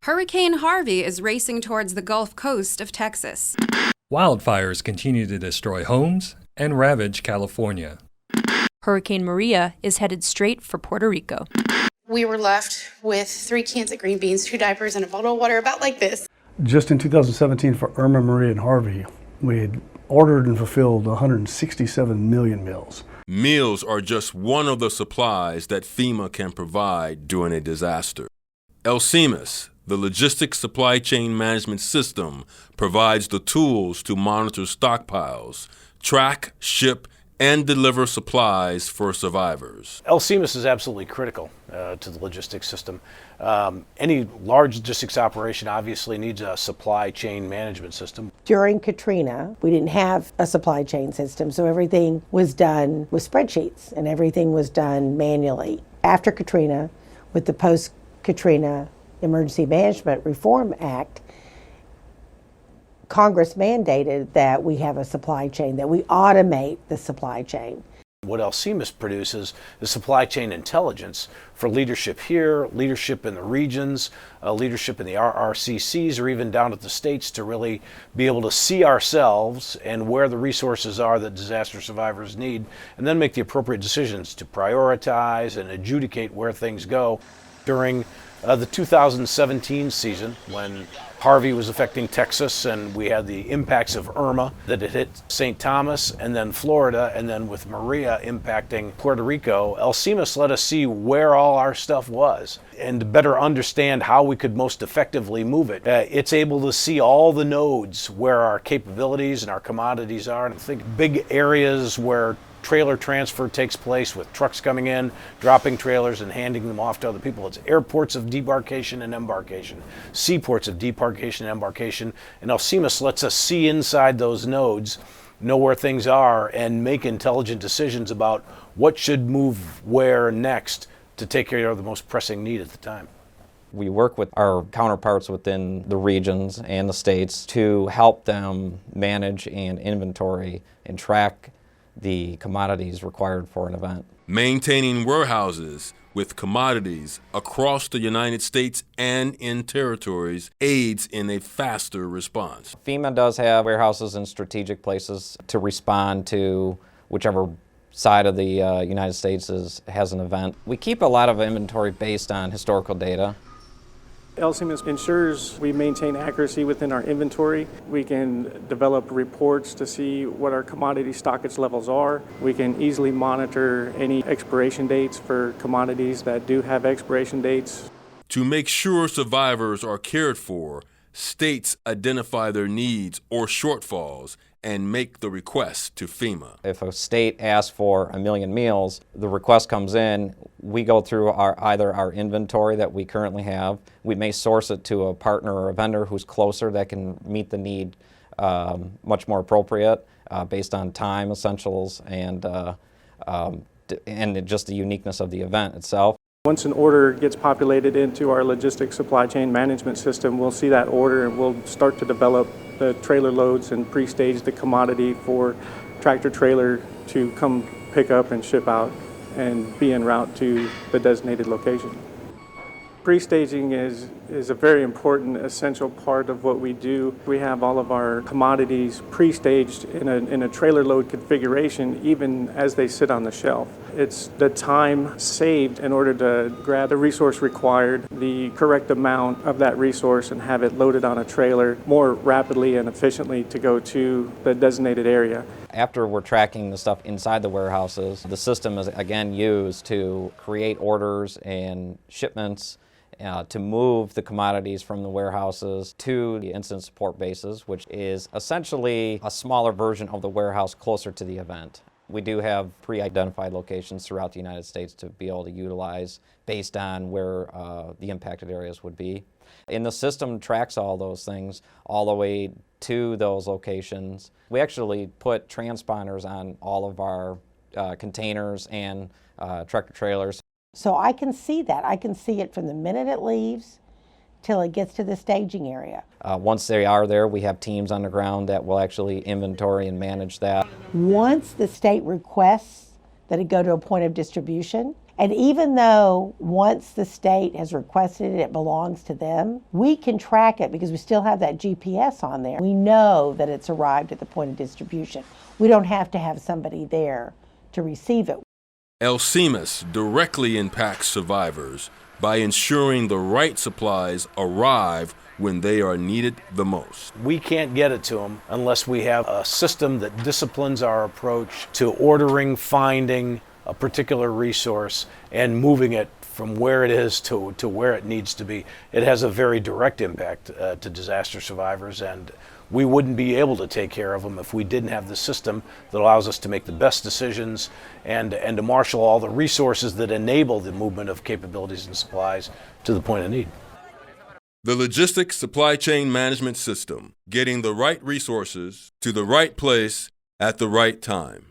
Hurricane Harvey is racing towards the Gulf Coast of Texas. Wildfires continue to destroy homes and ravage California. Hurricane Maria is headed straight for Puerto Rico. We were left with 3 cans of green beans, 2 diapers, and a bottle of water about like this. Just in 2017 for Irma, Maria, and Harvey, we had ordered and fulfilled 167 million meals. Meals are just one of the supplies that FEMA can provide during a disaster. LCMS, the Logistics Supply Chain Management System, provides the tools to monitor stockpiles, track, ship, and deliver supplies for survivors. LCMS is absolutely critical to the logistics system. Any large logistics operation obviously needs a supply chain management system. During Katrina, we didn't have a supply chain system, so everything was done with spreadsheets and everything was done manually. After Katrina, with the post-Katrina Emergency Management Reform Act, Congress mandated that we have a supply chain, that we automate the supply chain. What LCMS produces is supply chain intelligence for leadership here, leadership in the regions, leadership in the RRCCs, or even down at the states, to really be able to see ourselves and where the resources are that disaster survivors need, and then make the appropriate decisions to prioritize and adjudicate where things go. During the 2017 season, when Harvey was affecting Texas and we had the impacts of Irma that had hit St. Thomas and then Florida, and then with Maria impacting Puerto Rico, LCMS let us see where all our stuff was and to better understand how we could most effectively move it. It's able to see all the nodes where our capabilities and our commodities are, and I think big areas where trailer transfer takes place with trucks coming in, dropping trailers and handing them off to other people. It's airports of debarkation and embarkation, seaports of debarkation and embarkation, and LCMS lets us see inside those nodes, know where things are, and make intelligent decisions about what should move where next to take care of the most pressing need at the time. We work with our counterparts within the regions and the states to help them manage and inventory and track the commodities required for an event. Maintaining warehouses with commodities across the United States and in territories aids in a faster response. FEMA does have warehouses in strategic places to respond to whichever side of the United States has an event. We keep a lot of inventory based on historical data. LCMS ensures we maintain accuracy within our inventory. We can develop reports to see what our commodity stockage levels are. We can easily monitor any expiration dates for commodities that do have expiration dates. To make sure survivors are cared for, states identify their needs or shortfalls and make the request to FEMA. If a state asks for 1 million meals, the request comes in, we go through either our inventory that we currently have, we may source it to a partner or a vendor who's closer that can meet the need much more appropriate based on time, essentials, and just the uniqueness of the event itself. Once an order gets populated into our logistics supply chain management system, we'll see that order and we'll start to develop the trailer loads and pre-stage the commodity for tractor trailer to come pick up and ship out and be en route to the designated location. Pre-staging is a very important, essential part of what we do. We have all of our commodities pre-staged in a trailer load configuration, even as they sit on the shelf. It's the time saved in order to grab the resource required, the correct amount of that resource, and have it loaded on a trailer more rapidly and efficiently to go to the designated area. After we're tracking the stuff inside the warehouses, the system is again used to create orders and shipments to move the commodities from the warehouses to the incident support bases, which is essentially a smaller version of the warehouse closer to the event. We do have pre-identified locations throughout the United States to be able to utilize based on where the impacted areas would be. And the system tracks all those things all the way to those locations. We actually put transponders on all of our containers and tractor trailers. So I can see that. I can see it from the minute it leaves till it gets to the staging area. Once they are there, we have teams on the ground that will actually inventory and manage that. Once the state requests that it go to a point of distribution, And even though once the state has requested it, it belongs to them, we can track it because we still have that GPS on there. We know that it's arrived at the point of distribution. We don't have to have somebody there to receive it. LCMS directly impacts survivors by ensuring the right supplies arrive when they are needed the most. We can't get it to them unless we have a system that disciplines our approach to ordering, finding a particular resource, and moving it from where it is to where it needs to be. It has a very direct impact to disaster survivors, and we wouldn't be able to take care of them if we didn't have the system that allows us to make the best decisions and to marshal all the resources that enable the movement of capabilities and supplies to the point of need. The Logistics Supply Chain Management System, getting the right resources to the right place at the right time.